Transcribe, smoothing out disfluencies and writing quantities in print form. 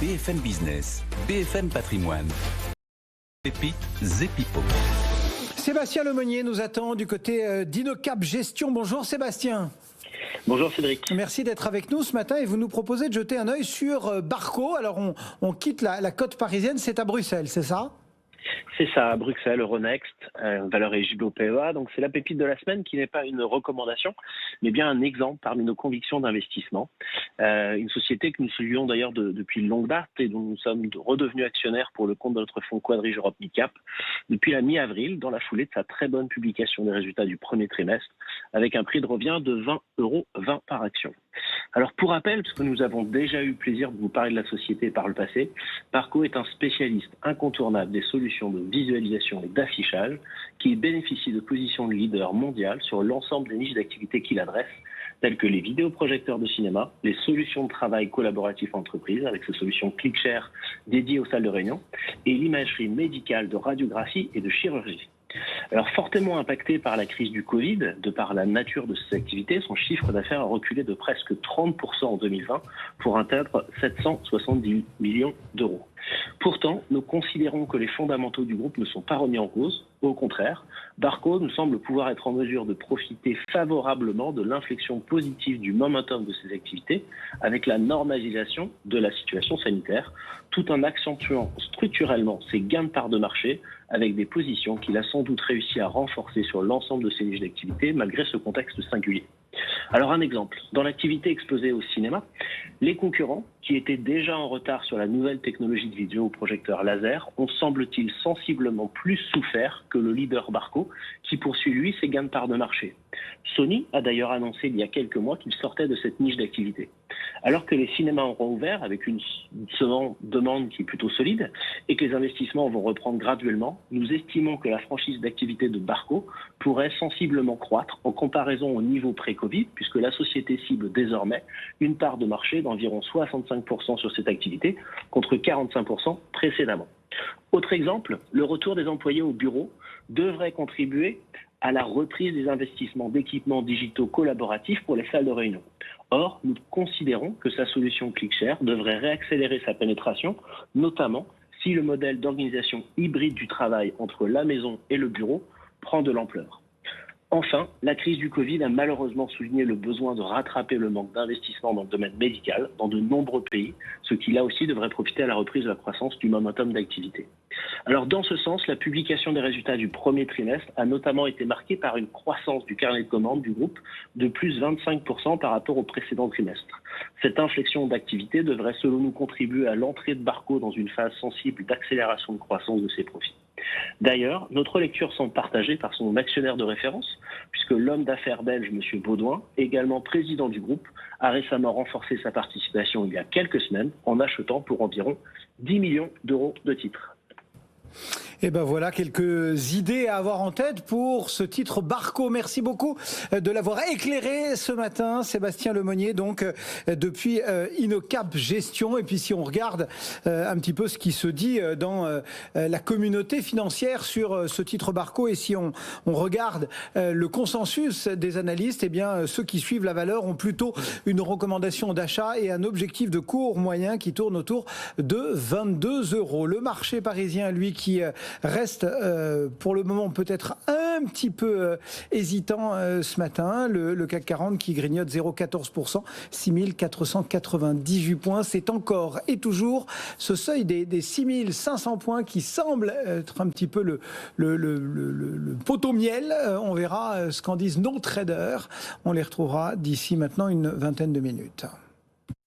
BFM Business, BFM Patrimoine. Pépites et pipeaux. Sébastien Lemonnier nous attend du côté d'Inocap Gestion. Bonjour Sébastien. Bonjour Cédric. Merci d'être avec nous ce matin et vous nous proposez de jeter un œil sur Barco. Alors on quitte la côte parisienne, c'est à Bruxelles, c'est ça ? C'est ça, à Bruxelles, Euronext, valeur éligible au PEA. Donc c'est la pépite de la semaine qui n'est pas une recommandation, mais bien un exemple parmi nos convictions d'investissement. Une société que nous suivions d'ailleurs depuis une longue date et dont nous sommes redevenus actionnaires pour le compte de notre fonds Quadrige Europe Mid-Cap depuis la mi-avril, dans la foulée de sa très bonne publication des résultats du premier trimestre, avec un prix de revient de 20,20 € par action. Alors pour rappel, parce que nous avons déjà eu plaisir de vous parler de la société par le passé, Barco est un spécialiste incontournable des solutions de visualisation et d'affichage qui bénéficie de positions de leader mondial sur l'ensemble des niches d'activité qu'il adresse, telles que les vidéoprojecteurs de cinéma, les solutions de travail collaboratif entreprise avec ses solutions ClickShare dédiées aux salles de réunion et l'imagerie médicale de radiographie et de chirurgie. Alors fortement impacté par la crise du Covid, de par la nature de ses activités, son chiffre d'affaires a reculé de presque 30% en 2020 pour atteindre 770 millions d'euros. Pourtant, nous considérons que les fondamentaux du groupe ne sont pas remis en cause. Au contraire, Barco nous semble pouvoir être en mesure de profiter favorablement de l'inflexion positive du momentum de ses activités avec la normalisation de la situation sanitaire, tout en accentuant structurellement ses gains de part de marché avec des positions qu'il a sans doute réussi à renforcer sur l'ensemble de ses niches d'activité malgré ce contexte singulier. Alors un exemple, dans l'activité exposée au cinéma, les concurrents, qui étaient déjà en retard sur la nouvelle technologie de vidéoprojecteur laser, ont semble-t-il sensiblement plus souffert que le leader Barco, qui poursuit lui ses gains de part de marché. Sony a d'ailleurs annoncé il y a quelques mois qu'il sortait de cette niche d'activité. Alors que les cinémas auront ouvert avec une demande qui est plutôt solide et que les investissements vont reprendre graduellement, nous estimons que la franchise d'activité de Barco pourrait sensiblement croître en comparaison au niveau pré-Covid, puisque la société cible désormais une part de marché d'environ 65% sur cette activité, contre 45% précédemment. Autre exemple, le retour des employés au bureau devrait contribuer à la reprise des investissements d'équipements digitaux collaboratifs pour les salles de réunion. Or, nous considérons que sa solution ClickShare devrait réaccélérer sa pénétration, notamment si le modèle d'organisation hybride du travail entre la maison et le bureau prend de l'ampleur. Enfin, la crise du Covid a malheureusement souligné le besoin de rattraper le manque d'investissement dans le domaine médical dans de nombreux pays, ce qui là aussi devrait profiter à la reprise de la croissance du momentum d'activité. Alors dans ce sens, la publication des résultats du premier trimestre a notamment été marquée par une croissance du carnet de commandes du groupe de plus 25% par rapport au précédent trimestre. Cette inflexion d'activité devrait selon nous contribuer à l'entrée de Barco dans une phase sensible d'accélération de croissance de ses profits. D'ailleurs, notre lecture semble partagée par son actionnaire de référence, puisque l'homme d'affaires belge, M. Baudouin, également président du groupe, a récemment renforcé sa participation il y a quelques semaines en achetant pour environ 10 millions d'euros de titres. Et ben voilà quelques idées à avoir en tête pour ce titre Barco. Merci beaucoup de l'avoir éclairé ce matin, Sébastien Lemonnier, donc depuis Inocap Gestion. Et puis si on regarde un petit peu ce qui se dit dans la communauté financière sur ce titre Barco, et si on regarde le consensus des analystes, eh bien ceux qui suivent la valeur ont plutôt une recommandation d'achat et un objectif de court moyen qui tourne autour de 22 €. Le marché parisien, lui, qui reste pour le moment peut-être un petit peu hésitant ce matin. Le CAC 40 qui grignote 0,14%, 6 498 points. C'est encore et toujours ce seuil des 6 500 points qui semble être un petit peu le poteau miel. On verra ce qu'en disent nos traders. On les retrouvera d'ici maintenant une vingtaine de minutes.